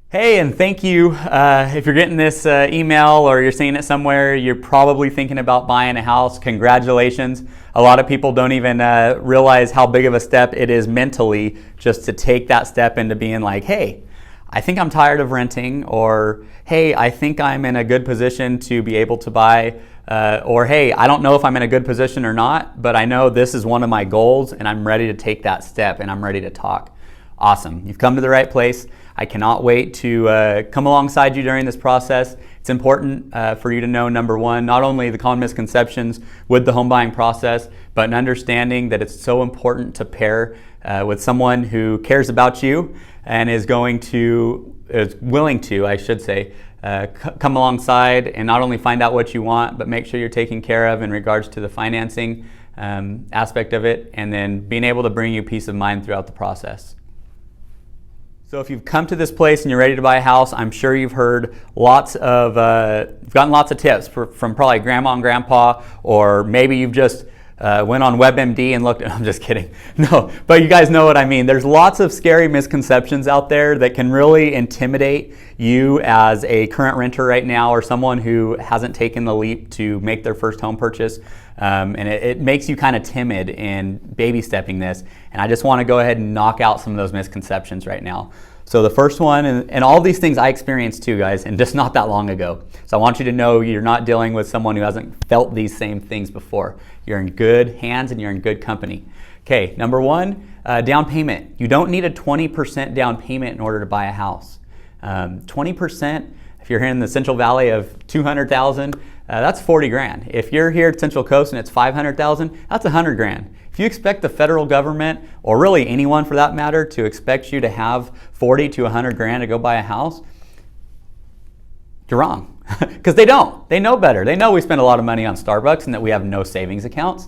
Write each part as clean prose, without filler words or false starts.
Hey, and thank you. If you're getting this email or you're seeing it somewhere, you're probably thinking about buying a house. Congratulations. A lot of people don't even realize how big of a step it is mentally just to take that step into being like, hey, I think I'm tired of renting, or hey, I think I'm in a good position to be able to buy, or hey, I don't know if I'm in a good position or not, but I know this is one of my goals and I'm ready to take that step and I'm ready to talk. Awesome. You've come to the right place. I cannot wait to come alongside you during this process. It's important for you to know, number one, not only the common misconceptions with the home buying process, but an understanding that it's so important to pair with someone who cares about you and is willing to, I should say, come alongside and not only find out what you want, but make sure you're taken care of in regards to the financing aspect of it, and then being able to bring you peace of mind throughout the process. So if you've come to this place and you're ready to buy a house, I'm sure you've heard you've gotten lots of tips from probably grandma and grandpa, or maybe you've just went on WebMD and looked. I'm just kidding. No, but you guys know what I mean. There's lots of scary misconceptions out there that can really intimidate you as a current renter right now, or someone who hasn't taken the leap to make their first home purchase. And it makes you kind of timid in baby stepping this. And I just want to go ahead and knock out some of those misconceptions right now. So the first one, and all these things I experienced too, guys, and just not that long ago. So I want you to know you're not dealing with someone who hasn't felt these same things before. You're in good hands and you're in good company. Okay, number one, down payment. You don't need a 20% down payment in order to buy a house. 20%, if you're here in the Central Valley of 200,000, that's 40 grand. If you're here at Central Coast and it's 500,000, that's 100 grand. If you expect the federal government, or really anyone for that matter, to expect you to have 40 to 100 grand to go buy a house, you're wrong. Because they don't. They know better. They know we spend a lot of money on Starbucks and that we have no savings accounts.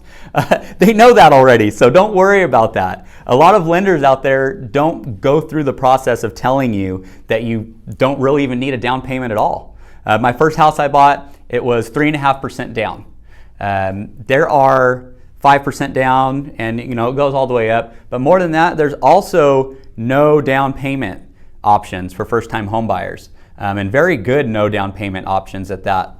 They know that already, so don't worry about that. A lot of lenders out there don't go through the process of telling you that you don't really even need a down payment at all. My first house I bought, it was 3.5% down. There are 5% down, and it goes all the way up. But more than that, there's also no down payment options for first-time home buyers, and very good no down payment options at that.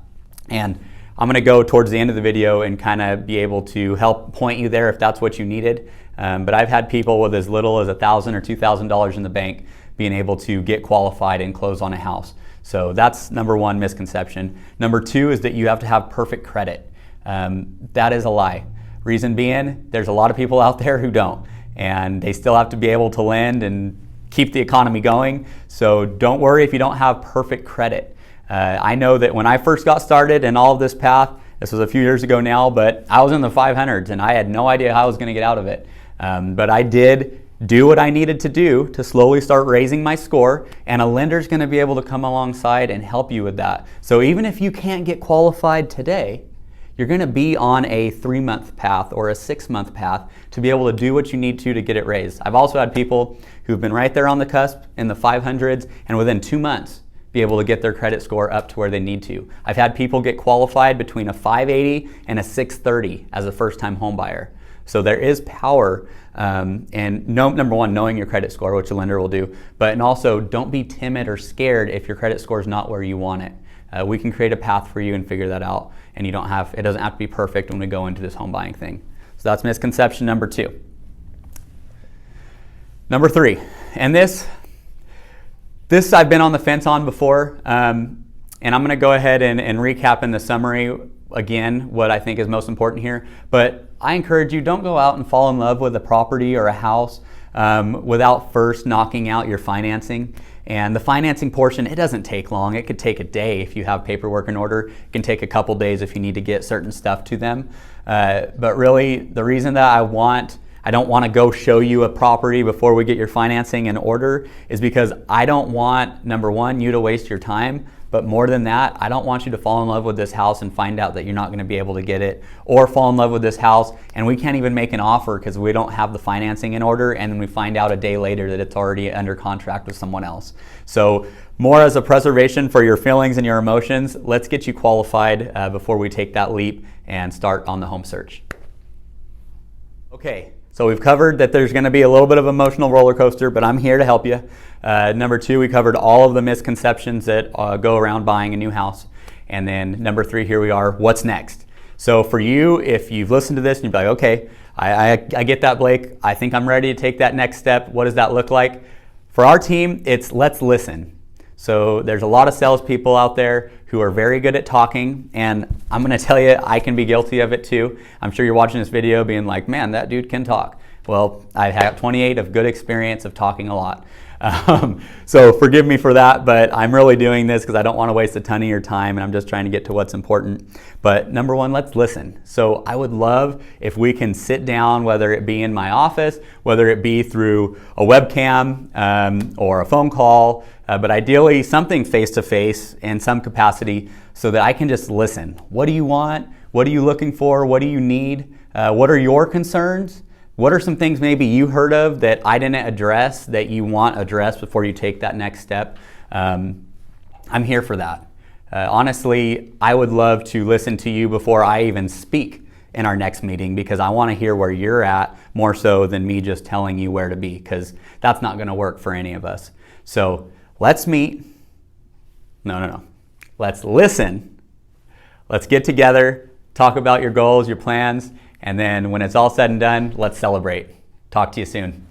And I'm going to go towards the end of the video and kind of be able to help point you there if that's what you needed. But I've had people with as little as $1,000 or $2,000 in the bank being able to get qualified and close on a house. So that's number one misconception. Number two is that you have to have perfect credit. That is a lie. Reason being, there's a lot of people out there who don't, and they still have to be able to lend and keep the economy going. So don't worry if you don't have perfect credit. I know that when I first got started in all of this path, this was a few years ago now, but I was in the 500s and I had no idea how I was going to get out of it. But I did do what I needed to do to slowly start raising my score, and a lender's going to be able to come alongside and help you with that. So even if you can't get qualified today, you're going to be on a 3-month path or a 6-month path to be able to do what you need to get it raised. I've also had people who've been right there on the cusp in the 500s and within 2 months be able to get their credit score up to where they need to. I've had people get qualified between a 580 and a 630 as a first-time home buyer. So there is power and number one, knowing your credit score, which a lender will do, and also don't be timid or scared if your credit score is not where you want it. We can create a path for you and figure that out, and it doesn't have to be perfect when we go into this home buying thing. So that's misconception number two. Number three, and this I've been on the fence on before, and I'm going to go ahead and recap in the summary again what I think is most important here. But I encourage you, don't go out and fall in love with a property or a house without first knocking out your financing. And the financing portion, it doesn't take long. It could take a day if you have paperwork in order. It can take a couple days if you need to get certain stuff to them. But really, the reason that I don't want to go show you a property before we get your financing in order is because I don't want, number one, you to waste your time. But more than that, I don't want you to fall in love with this house and find out that you're not going to be able to get it, or fall in love with this house and we can't even make an offer because we don't have the financing in order, and then we find out a day later that it's already under contract with someone else. So more as a preservation for your feelings and your emotions, let's get you qualified before we take that leap and start on the home search. Okay, So we've covered that there's going to be a little bit of emotional roller coaster, but I'm here to help you. Number 2, we covered all of the misconceptions that go around buying a new house. And then number 3, here we are, what's next? So for you, if you've listened to this and you're like, okay, I get that, Blake. I think I'm ready to take that next step. What does that look like? For our team, it's let's listen. So there's a lot of salespeople out there who are very good at talking, and I'm going to tell you, I can be guilty of it too. I'm sure you're watching this video being like, man, that dude can talk. Well, I have 28 of good experience of talking a lot. So forgive me for that, but I'm really doing this because I don't want to waste a ton of your time, and I'm just trying to get to what's important. But number 1, let's listen. So I would love if we can sit down, whether it be in my office, whether it be through a webcam or a phone call, but ideally something face-to-face in some capacity so that I can just listen. What do you want? What are you looking for? What do you need? What are your concerns? What are some things maybe you heard of that I didn't address that you want addressed before you take that next step? I'm here for that. Honestly, I would love to listen to you before I even speak in our next meeting because I want to hear where you're at more so than me just telling you where to be, because that's not going to work for any of us. So let's meet. No. Let's listen. Let's get together, talk about your goals, your plans, and then when it's all said and done, let's celebrate. Talk to you soon.